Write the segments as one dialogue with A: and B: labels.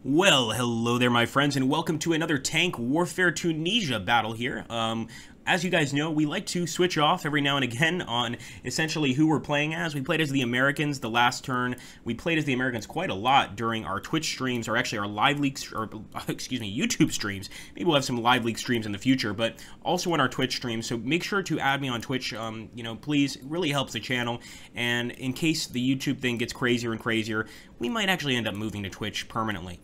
A: Well, hello there, my friends, and welcome to another Tank Warfare Tunisia battle here. As you guys know, we like to switch off every now and again on essentially who we're playing as. We played as the Americans the last turn. We played as the Americans quite a lot during our Twitch streams, or actually our live leaks, or excuse me, YouTube streams. Maybe we'll have some live leak streams in the future, but also on our Twitch streams. So make sure to add me on Twitch. Please, it really helps the channel. And in case the YouTube thing gets crazier and crazier, we might actually end up moving to Twitch permanently.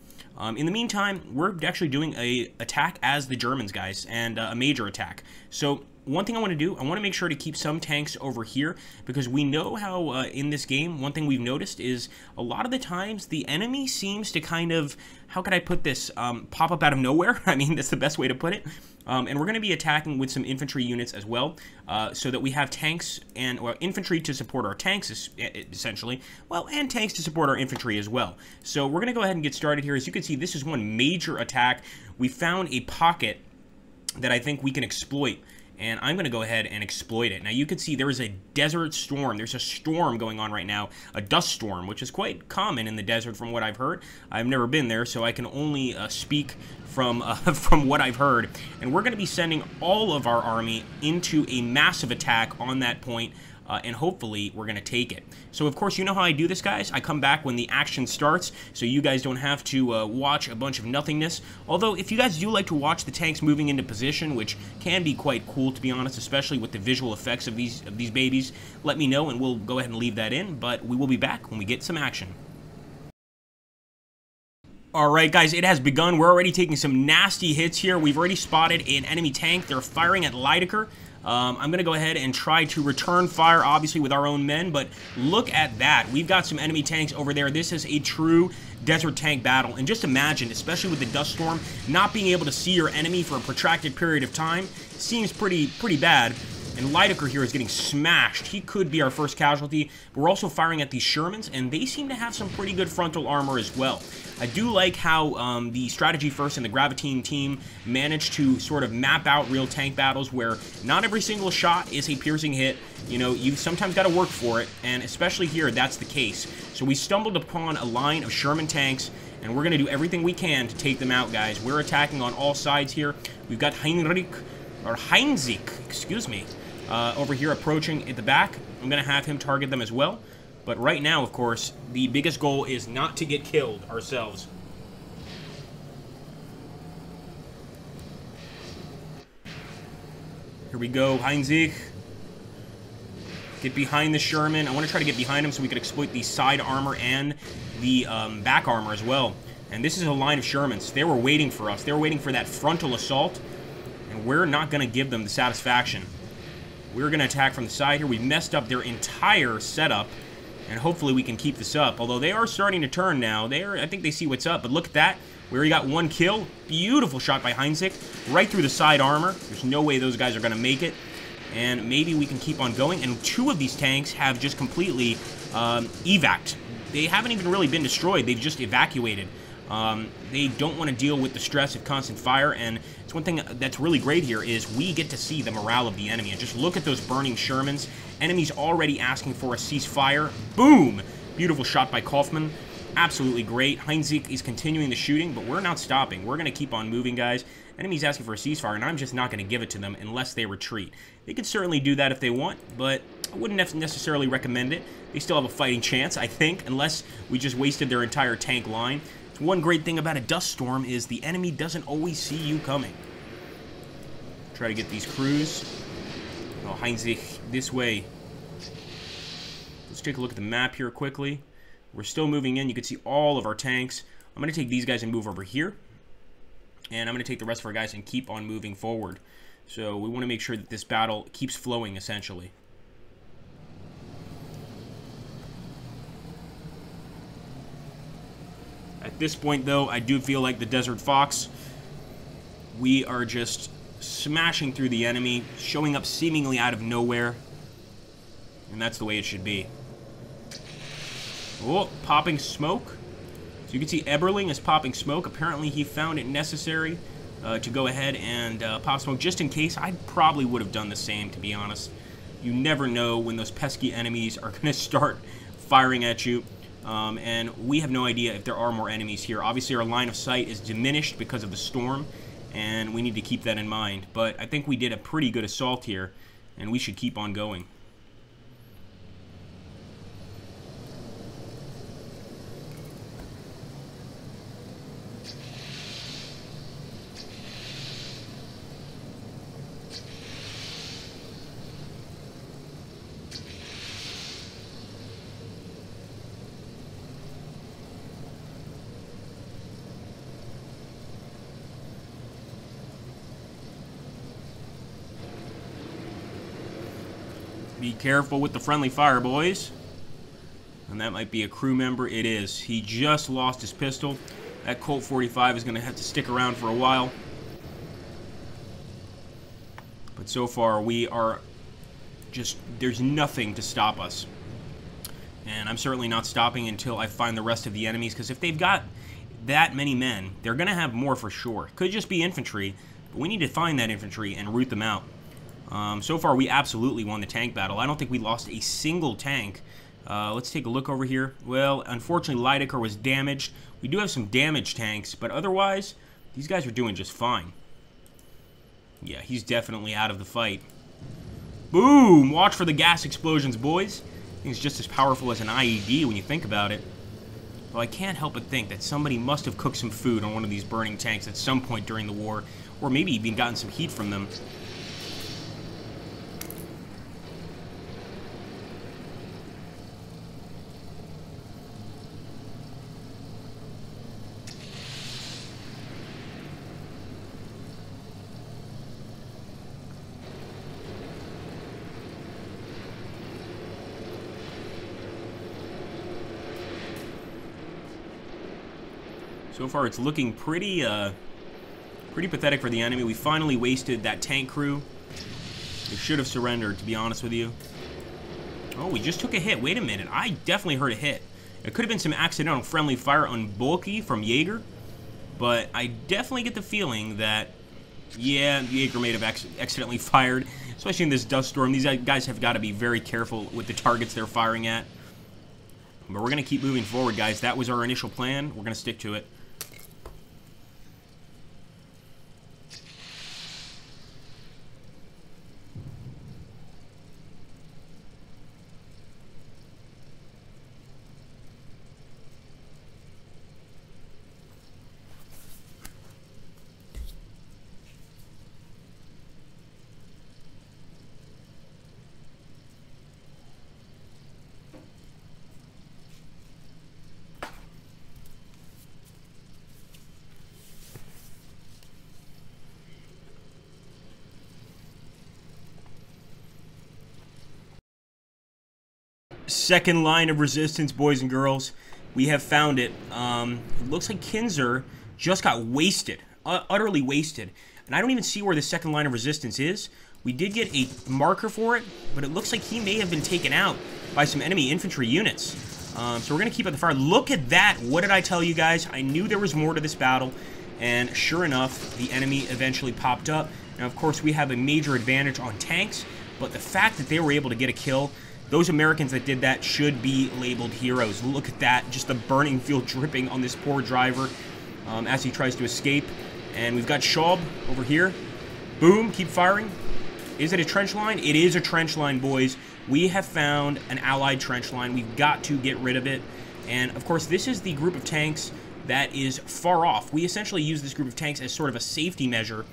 A: In the meantime, we're actually doing a attack as the Germans, guys, and a major attack. So one thing I want to do, I want to make sure to keep some tanks over here, because we know how in this game, one thing we've noticed is a lot of the times the enemy seems to kind of, how could I put this, pop up out of nowhere. I mean, that's the best way to put it. And we're going to be attacking with some infantry units as well, so that we have tanks or infantry to support our tanks, essentially, well, and tanks to support our infantry as well. So we're going to go ahead and get started here. As you can see, this is one major attack. We found a pocket that I think we can exploit, and I'm going to go ahead and exploit it. Now, you can see there is a desert storm. There's a storm going on right now, a dust storm, which is quite common in the desert from what I've heard. I've never been there, so I can only speak from what I've heard. And we're going to be sending all of our army into a massive attack on that point, and hopefully we're going to take it. So, of course, you know how I do this, guys. I come back when the action starts, so you guys don't have to watch a bunch of nothingness. Although, if you guys do like to watch the tanks moving into position, which can be quite cool, to be honest, especially with the visual effects of these babies, let me know, and we'll go ahead and leave that in. But we will be back when we get some action. Alright, guys, it has begun. We're already taking some nasty hits here. We've already spotted an enemy tank. They're firing at Lydecker. I'm going to go ahead and try to return fire, obviously, with our own men, but look at that. We've got some enemy tanks over there. This is a true desert tank battle, and just imagine, especially with the dust storm, not being able to see your enemy for a protracted period of time seems pretty bad. And Lydecker here is getting smashed. He could be our first casualty. But we're also firing at these Shermans, and they seem to have some pretty good frontal armor as well. I do like how the Strategy First and the Gravitine team managed to sort of map out real tank battles where not every single shot is a piercing hit. You know, you've sometimes got to work for it, and especially here, that's the case. So we stumbled upon a line of Sherman tanks, and we're going to do everything we can to take them out, guys. We're attacking on all sides here. We've got Heinrich, or Heinzig, excuse me, over here approaching at the back. I'm going to have him target them as well. But right now, of course, the biggest goal is not to get killed ourselves. Here we go, Heinzig. Get behind the Sherman. I want to try to get behind him so we can exploit the side armor and the back armor as well. And this is a line of Shermans. They were waiting for us. They were waiting for that frontal assault. And we're not going to give them the satisfaction. We're going to attack from the side here. We've messed up their entire setup, and hopefully we can keep this up. Although they are starting to turn now. I think they see what's up. But look at that. We already got one kill. Beautiful shot by Heinzig. Right through the side armor. There's no way those guys are going to make it. And maybe we can keep on going. And two of these tanks have just completely evac'd. They haven't even really been destroyed. They've just evacuated. They don't want to deal with the stress of constant fire, and it's one thing that's really great here is we get to see the morale of the enemy. And just look at those burning Shermans. Enemies already asking for a ceasefire. Boom! Beautiful shot by Kaufman. Absolutely great. Heinzig is continuing the shooting, but we're not stopping. We're going to keep on moving, guys. Enemies asking for a ceasefire, and I'm just not going to give it to them unless they retreat. They could certainly do that if they want, but I wouldn't necessarily recommend it. They still have a fighting chance, I think, unless we just wasted their entire tank line. One great thing about a dust storm is the enemy doesn't always see you coming. Try to get these crews. Oh, Heinzig, this way. Let's take a look at the map here quickly. We're still moving in. You can see all of our tanks. I'm going to take these guys and move over here. And I'm going to take the rest of our guys and keep on moving forward. So we want to make sure that this battle keeps flowing, essentially. At this point, though, I do feel like the Desert Fox. We are just smashing through the enemy, showing up seemingly out of nowhere. And that's the way it should be. Oh, popping smoke. So you can see Eberling is popping smoke. Apparently he found it necessary to go ahead and pop smoke just in case. I probably would have done the same, to be honest. You never know when those pesky enemies are going to start firing at you. and we have no idea if there are more enemies here. Obviously, our line of sight is diminished because of the storm, and we need to keep that in mind. But I think we did a pretty good assault here, and we should keep on going. Be careful with the friendly fire, boys. And that might be a crew member. It is. He just lost his pistol. That Colt 45 is going to have to stick around for a while. But so far, we are just... there's nothing to stop us. And I'm certainly not stopping until I find the rest of the enemies, because if they've got that many men, they're going to have more for sure. Could just be infantry, but we need to find that infantry and root them out. So far, we absolutely won the tank battle. I don't think we lost a single tank. Let's take a look over here. Well, unfortunately, Lydecker was damaged. We do have some damaged tanks, but otherwise, these guys are doing just fine. Yeah, he's definitely out of the fight. Boom! Watch for the gas explosions, boys. I think it's just as powerful as an IED when you think about it. Well, I can't help but think that somebody must have cooked some food on one of these burning tanks at some point during the war, or maybe even gotten some heat from them. So far, it's looking pretty pathetic for the enemy. We finally wasted that tank crew. They should have surrendered, to be honest with you. Oh, we just took a hit. Wait a minute. I definitely heard a hit. It could have been some accidental friendly fire on Bulky from Jaeger, but I definitely get the feeling that, yeah, Jaeger may have accidentally fired, especially in this dust storm. These guys have got to be very careful with the targets they're firing at. But we're going to keep moving forward, guys. That was our initial plan. We're going to stick to it. Second line of resistance, boys and girls. We have found it. It looks like Kinzer just got wasted, utterly wasted. And I don't even see where the second line of resistance is. We did get a marker for it, but it looks like he may have been taken out by some enemy infantry units. So we're going to keep up the fire. Look at that. What did I tell you guys? I knew there was more to this battle. And sure enough, the enemy eventually popped up. Now, of course, we have a major advantage on tanks, but the fact that they were able to get a kill, those Americans that did that should be labeled heroes. Look at that, just the burning fuel dripping on this poor driver as he tries to escape. And we've got Schaub over here. Boom, keep firing. Is it a trench line? It is a trench line, boys. We have found an Allied trench line. We've got to get rid of it. And, of course, this is the group of tanks that is far off. We essentially use this group of tanks as sort of a safety measure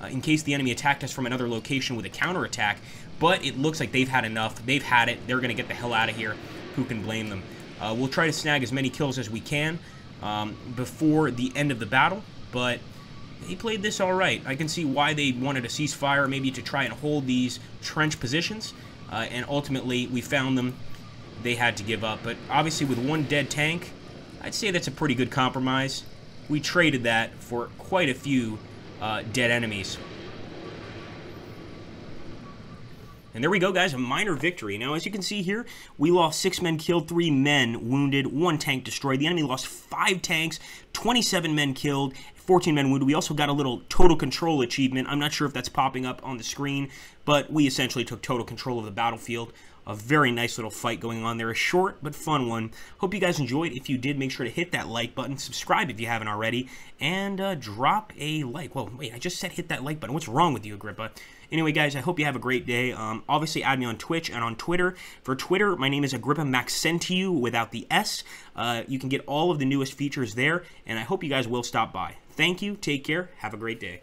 A: in case the enemy attacked us from another location with a counterattack. But it looks like they've had enough. They've had it. They're going to get the hell out of here. Who can blame them? We'll try to snag as many kills as we can before the end of the battle. But they played this all right. I can see why they wanted a ceasefire, maybe to try and hold these trench positions. And ultimately, we found them. They had to give up. But obviously, with one dead tank, I'd say that's a pretty good compromise. We traded that for quite a few dead enemies. And there we go, guys, a minor victory. Now, as you can see here, we lost 6 men killed, 3 men wounded, 1 tank destroyed. The enemy lost 5 tanks, 27 men killed, 14 men wounded. We also got a little total control achievement. I'm not sure if that's popping up on the screen, but we essentially took total control of the battlefield. a very nice little fight going on there. A short but fun one. Hope you guys enjoyed. If you did, make sure to hit that like button, subscribe if you haven't already, and drop a like. Whoa, wait, I just said hit that like button. What's wrong with you, Agrippa? Anyway, guys, I hope you have a great day. Obviously, add me on Twitch and on Twitter. For Twitter, my name is Agrippa Maxentiu without the S. You can get all of the newest features there, and I hope you guys will stop by. Thank you, take care, have a great day.